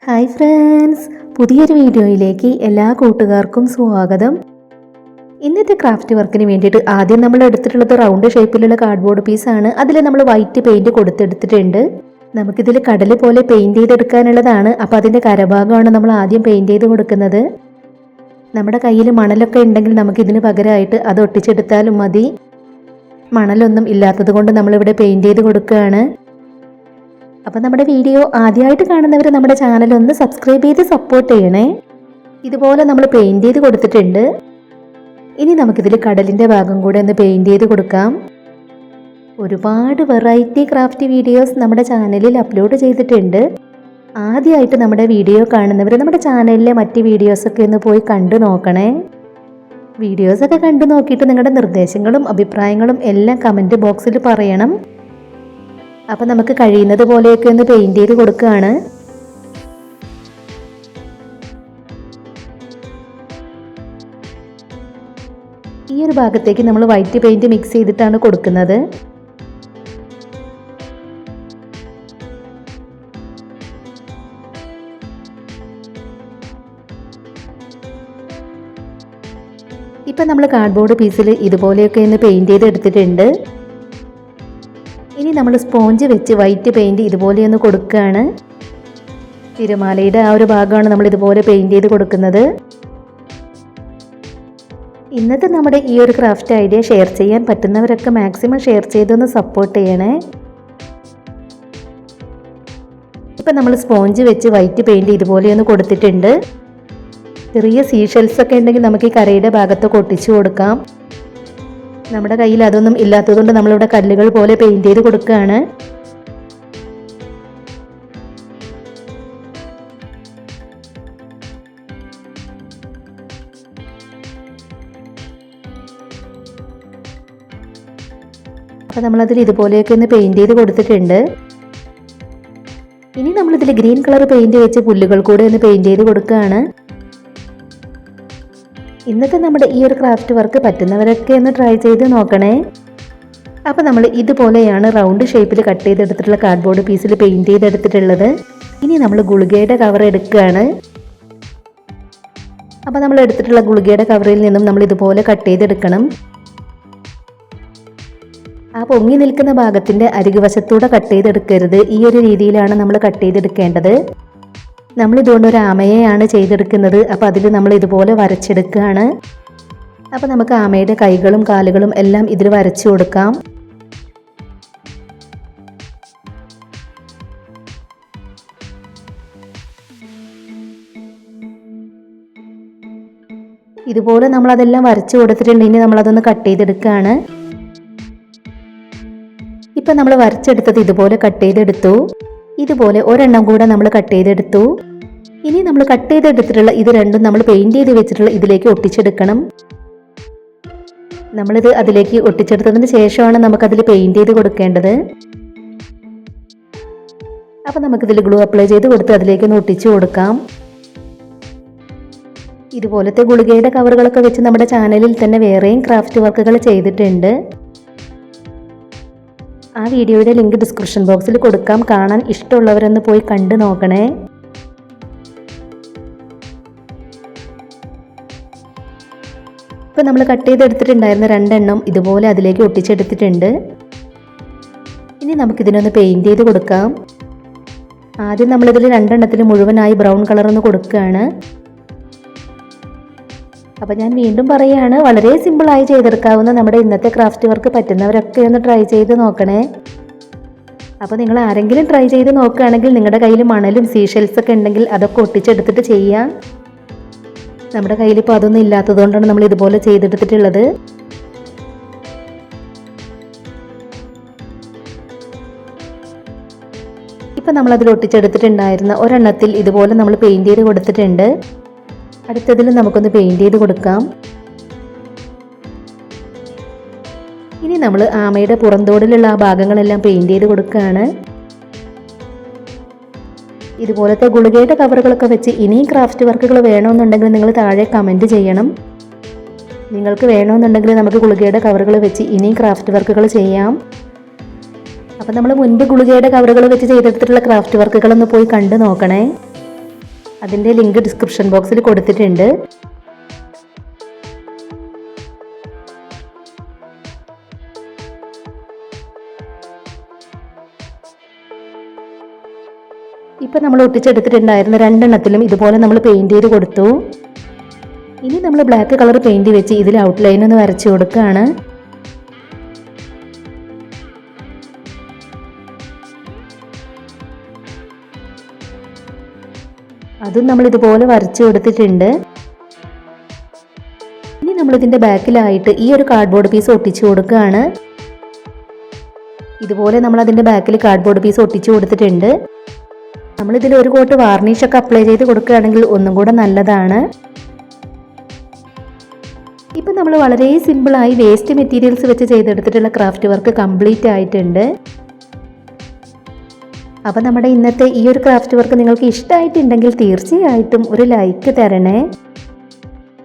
Hi friends, പുതിയൊരു വീഡിയോയിലേക്ക് എല്ലാ കൂട്ടുകാർക്കും സ്വാഗതം. ഇന്നത്തെ ക്രാഫ്റ്റ് വർക്കിന് വേണ്ടിയിട്ട് ആദ്യം നമ്മൾ എടുത്തിട്ടുള്ളത് റൗണ്ട് ഷേപ്പിലുള്ള കാർഡ്ബോർഡ് പീസാണ്. അതിൽ നമ്മൾ വൈറ്റ് പെയിൻറ് കൊടുത്തെടുത്തിട്ടുണ്ട്. നമുക്കിതിൽ കടൽ പോലെ പെയിൻറ് ചെയ്തെടുക്കാനുള്ളതാണ്. അപ്പോൾ അതിൻ്റെ കരഭാഗമാണ് നമ്മൾ ആദ്യം പെയിൻറ് ചെയ്ത് കൊടുക്കുന്നത്. നമ്മുടെ കയ്യിൽ മണലൊക്കെ ഉണ്ടെങ്കിൽ നമുക്കിതിന് പകരമായിട്ട് അത് ഒട്ടിച്ചെടുത്താലും മതി. മണലൊന്നും ഇല്ലാത്തത് കൊണ്ട് നമ്മളിവിടെ പെയിൻറ് ചെയ്ത് കൊടുക്കുകയാണ്. അപ്പോൾ നമ്മുടെ വീഡിയോ ആദ്യമായിട്ട് കാണുന്നവർ നമ്മുടെ ചാനൽ ഒന്ന് സബ്സ്ക്രൈബ് ചെയ്ത് സപ്പോർട്ട് ചെയ്യണേ. ഇതുപോലെ നമ്മൾ പെയിൻറ് ചെയ്ത് കൊടുത്തിട്ടുണ്ട്. ഇനി നമുക്കിതിൽ കടലിൻ്റെ ഭാഗം കൂടെ ഒന്ന് പെയിൻറ് ചെയ്ത് കൊടുക്കാം. ഒരുപാട് വെറൈറ്റി ക്രാഫ്റ്റ് വീഡിയോസ് നമ്മുടെ ചാനലിൽ അപ്ലോഡ് ചെയ്തിട്ടുണ്ട്. ആദ്യമായിട്ട് നമ്മുടെ വീഡിയോ കാണുന്നവർ നമ്മുടെ ചാനലിലെ മറ്റ് വീഡിയോസൊക്കെ ഒന്ന് പോയി കണ്ടു നോക്കണേ. വീഡിയോസൊക്കെ കണ്ടു നോക്കിയിട്ട് നിങ്ങളുടെ നിർദ്ദേശങ്ങളും അഭിപ്രായങ്ങളും എല്ലാം കമൻറ്റ് ബോക്സിൽ പറയണം. അപ്പം നമുക്ക് കഴിയുന്നത് പോലെയൊക്കെ ഒന്ന് പെയിൻറ് ചെയ്ത് കൊടുക്കുകയാണ്. ഈ ഒരു ഭാഗത്തേക്ക് നമ്മൾ വൈറ്റ് പെയിൻറ് മിക്സ് ചെയ്തിട്ടാണ് കൊടുക്കുന്നത്. ഇപ്പം നമ്മൾ കാർഡ്ബോർഡ് പീസിൽ ഇതുപോലെയൊക്കെ ഒന്ന് പെയിൻറ് ചെയ്ത് എടുത്തിട്ടുണ്ട്. ഇനി നമ്മൾ സ്പോഞ്ച് വെച്ച് വൈറ്റ് പെയിൻറ് ഇതുപോലെയൊന്ന് കൊടുക്കുകയാണ്. തിരമാലയുടെ ആ ഒരു ഭാഗമാണ് നമ്മൾ ഇതുപോലെ പെയിൻറ് ചെയ്ത് കൊടുക്കുന്നത്. ഇന്നത്തെ നമ്മുടെ ഈ ഒരു ക്രാഫ്റ്റ് ഐഡിയ ഷെയർ ചെയ്യാൻ പറ്റുന്നവരൊക്കെ മാക്സിമം ഷെയർ ചെയ്തൊന്ന് സപ്പോർട്ട് ചെയ്യണേ. ഇപ്പം നമ്മൾ സ്പോഞ്ച് വെച്ച് വൈറ്റ് പെയിൻറ് ഇതുപോലെയൊന്ന് കൊടുത്തിട്ടുണ്ട്. ചെറിയ സീഷെൽസ് ഒക്കെ ഉണ്ടെങ്കിൽ നമുക്ക് ഈ കരയുടെ ഭാഗത്തൊക്കെ ഒട്ടിച്ചു കൊടുക്കാം. നമ്മുടെ കയ്യിൽ അതൊന്നും ഇല്ലാത്തതുകൊണ്ട് നമ്മളിവിടെ കല്ലുകൾ പോലെ പെയിൻറ് ചെയ്ത് കൊടുക്കുകയാണ്. അപ്പോൾ നമ്മളതിൽ ഇതുപോലെയൊക്കെ ഒന്ന് പെയിൻറ് ചെയ്ത് കൊടുത്തിട്ടുണ്ട്. ഇനി നമ്മളിതിൽ ഗ്രീൻ കളർ പെയിൻറ് വെച്ച് പുല്ലുകൾ കൂടെ ഒന്ന് പെയിൻറ് ചെയ്ത് കൊടുക്കുകയാണ്. ഇന്നത്തെ നമ്മുടെ ഈ ഒരു ക്രാഫ്റ്റ് വർക്ക് പറ്റുന്നവരൊക്കെ ഒന്ന് ട്രൈ ചെയ്ത് നോക്കണേ. അപ്പോൾ നമ്മൾ ഇതുപോലെയാണ് റൗണ്ട് ഷേപ്പിൽ കട്ട് ചെയ്തെടുത്തിട്ടുള്ള കാർഡ്ബോർഡ് പീസിൽ പെയിൻറ് ചെയ്തെടുത്തിട്ടുള്ളത്. ഇനി നമ്മൾ ഗുളികയുടെ കവർ എടുക്കുകയാണ്. അപ്പോൾ നമ്മൾ എടുത്തിട്ടുള്ള ഗുളികയുടെ കവറിൽ നിന്നും നമ്മൾ ഇതുപോലെ കട്ട് ചെയ്തെടുക്കണം. ആ പൊങ്ങി നിൽക്കുന്ന ഭാഗത്തിൻ്റെ അരികുവശത്തൂടെ കട്ട് ചെയ്തെടുക്കരുത്. ഈ ഒരു രീതിയിലാണ് നമ്മൾ കട്ട് ചെയ്തെടുക്കേണ്ടത്. നമ്മളിതുകൊണ്ട് ഒരു ആമയെയാണ് ചെയ്തെടുക്കുന്നത്. അപ്പോൾ അതിൽ നമ്മൾ ഇതുപോലെ വരച്ചെടുക്കുകയാണ്. അപ്പോൾ നമുക്ക് ആമയുടെ കൈകളും കാലുകളും എല്ലാം ഇതിൽ വരച്ചു കൊടുക്കാം. ഇതുപോലെ നമ്മളതെല്ലാം വരച്ചു കൊടുത്തിട്ടുണ്ട്. ഇനി നമ്മളതൊന്ന് കട്ട് ചെയ്തെടുക്കുകയാണ്. ഇപ്പം നമ്മൾ വരച്ചെടുത്തത് ഇതുപോലെ കട്ട് ചെയ്തെടുത്തു. ഇതുപോലെ ഒരെണ്ണം കൂടെ നമ്മൾ കട്ട് ചെയ്തെടുത്തു. ഇനി നമ്മൾ കട്ട് ചെയ്തെടുത്തിട്ടുള്ള ഇത് രണ്ടും നമ്മൾ പെയിൻറ് ചെയ്ത് വെച്ചിട്ടുള്ള ഇതിലേക്ക് ഒട്ടിച്ചെടുക്കണം. നമ്മളിത് അതിലേക്ക് ഒട്ടിച്ചെടുത്തതിന് ശേഷമാണ് നമുക്കതിൽ പെയിൻറ് ചെയ്ത് കൊടുക്കേണ്ടത്. അപ്പം നമുക്കിതിൽ ഗ്ലൂ അപ്ലൈ ചെയ്ത് കൊടുത്ത് അതിലേക്കൊന്ന് ഒട്ടിച്ചു കൊടുക്കാം. ഇതുപോലത്തെ ഗുളികയുടെ കവറുകളൊക്കെ വെച്ച് നമ്മുടെ ചാനലിൽ തന്നെ വേറെയും ക്രാഫ്റ്റ് വർക്കുകൾ ചെയ്തിട്ടുണ്ട്. ആ വീഡിയോയുടെ ലിങ്ക് ഡിസ്ക്രിപ്ഷൻ ബോക്സിൽ കൊടുക്കാം. കാണാൻ ഇഷ്ടമുള്ളവരൊന്ന് പോയി കണ്ടു നോക്കണേ. ഇപ്പോൾ നമ്മൾ കട്ട് ചെയ്തെടുത്തിട്ടുണ്ടായിരുന്ന രണ്ടെണ്ണം ഇതുപോലെ അതിലേക്ക് ഒട്ടിച്ചെടുത്തിട്ടുണ്ട്. ഇനി നമുക്കിതിനൊന്ന് പെയിൻറ് ചെയ്ത് കൊടുക്കാം. ആദ്യം നമ്മളിതിൽ രണ്ടെണ്ണത്തിൽ മുഴുവനായി ബ്രൗൺ കളറൊന്ന് കൊടുക്കുകയാണ്. അപ്പോൾ ഞാൻ വീണ്ടും പറയുകയാണ്, വളരെ സിമ്പിളായി ചെയ്തെടുക്കാവുന്ന നമ്മുടെ ഇന്നത്തെ ക്രാഫ്റ്റ് വർക്ക് പറ്റുന്നവരൊക്കെ ഒന്ന് ട്രൈ ചെയ്ത് നോക്കണേ. അപ്പോൾ നിങ്ങൾ ആരെങ്കിലും ട്രൈ ചെയ്ത് നോക്കുകയാണെങ്കിൽ നിങ്ങളുടെ കയ്യിൽ മണലും സീഷെൽസൊക്കെ ഉണ്ടെങ്കിൽ അതൊക്കെ ഒട്ടിച്ചെടുത്തിട്ട് ചെയ്യാം. നമ്മുടെ കയ്യിലിപ്പോൾ അതൊന്നും ഇല്ലാത്തതുകൊണ്ടാണ് നമ്മൾ ഇതുപോലെ ചെയ്തെടുത്തിട്ടുള്ളത്. ഇപ്പം നമ്മളതിൽ ഒട്ടിച്ചെടുത്തിട്ടുണ്ടായിരുന്ന ഒരെണ്ണത്തിൽ ഇതുപോലെ നമ്മൾ പെയിൻറ് ചെയ്ത് കൊടുത്തിട്ടുണ്ട്. അടുത്തതിൽ നമുക്കൊന്ന് പെയിൻറ് ചെയ്ത് കൊടുക്കാം. ഇനി നമ്മൾ ആമയുടെ പുറന്തോടിലുള്ള ആ ഭാഗങ്ങളെല്ലാം പെയിൻറ് ചെയ്ത് കൊടുക്കുകയാണ്. ഇതുപോലത്തെ ഗുളികയുടെ കവറുകളൊക്കെ വെച്ച് ഇനിയും ക്രാഫ്റ്റ് വർക്കുകൾ വേണമെന്നുണ്ടെങ്കിൽ നിങ്ങൾ താഴെ കമൻറ്റ് ചെയ്യണം. നിങ്ങൾക്ക് വേണമെന്നുണ്ടെങ്കിൽ നമുക്ക് ഗുളികയുടെ കവറുകൾ വെച്ച് ഇനിയും ക്രാഫ്റ്റ് വർക്കുകൾ ചെയ്യാം. അപ്പോൾ നമ്മൾ മുൻപ് ഗുളികയുടെ കവറുകൾ വെച്ച് ചെയ്തെടുത്തിട്ടുള്ള ക്രാഫ്റ്റ് വർക്കുകളൊന്ന് പോയി കണ്ടു നോക്കണേ. അതിൻ്റെ ലിങ്ക് ഡിസ്ക്രിപ്ഷൻ ബോക്സിൽ കൊടുത്തിട്ടുണ്ട്. ഇപ്പം നമ്മൾ ഒട്ടിച്ചെടുത്തിട്ടുണ്ടായിരുന്ന രണ്ടെണ്ണത്തിലും ഇതുപോലെ നമ്മൾ പെയിൻറ് ചെയ്ത് കൊടുത്തു. ഇനി നമ്മൾ ബ്ലാക്ക് കളർ പെയിൻറ് വെച്ച് ഇതിൽ ഔട്ട്ലൈൻ ഒന്ന് വരച്ചു കൊടുക്കുകയാണ്. അതും നമ്മൾ ഇതുപോലെ വരച്ചു കൊടുത്തിട്ടുണ്ട്. ഇനി നമ്മൾ ഇതിൻ്റെ ബാക്കിലായിട്ട് ഈ ഒരു കാർഡ്ബോർഡ് പീസ് ഒട്ടിച്ചു കൊടുക്കുകയാണ്. ഇതുപോലെ നമ്മൾ അതിൻ്റെ ബാക്കിൽ കാർഡ്ബോർഡ് പീസ് ഒട്ടിച്ചു കൊടുത്തിട്ടുണ്ട്. നമ്മളിതിൽ ഒരു കോട്ട് വാർണിഷൊക്കെ അപ്ലൈ ചെയ്ത് കൊടുക്കുകയാണെങ്കിൽ ഒന്നും കൂടെ നല്ലതാണ്. ഇപ്പം നമ്മൾ വളരെ സിമ്പിളായി വേസ്റ്റ് മെറ്റീരിയൽസ് വെച്ച് ചെയ്തെടുത്തിട്ടുള്ള ക്രാഫ്റ്റ് വർക്ക് കംപ്ലീറ്റ് ആയിട്ടുണ്ട്. അപ്പം നമ്മുടെ ഇന്നത്തെ ഈ ഒരു ക്രാഫ്റ്റ് വർക്ക് നിങ്ങൾക്ക് ഇഷ്ടമായിട്ടുണ്ടെങ്കിൽ തീർച്ചയായിട്ടും ഒരു ലൈക്ക് തരണേ.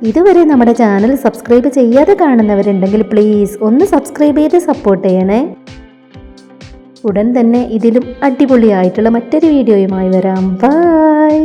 ഇതുവരെ നമ്മുടെ ചാനൽ സബ്സ്ക്രൈബ് ചെയ്യാതെ കാണുന്നവരുണ്ടെങ്കിൽ പ്ലീസ് ഒന്ന് സബ്സ്ക്രൈബ് ചെയ്ത് സപ്പോർട്ട് ചെയ്യണേ. ഉടൻ തന്നെ ഇതിലും അടിപൊളിയായിട്ടുള്ള മറ്റൊരു വീഡിയോയുമായി വരാം. ബൈ.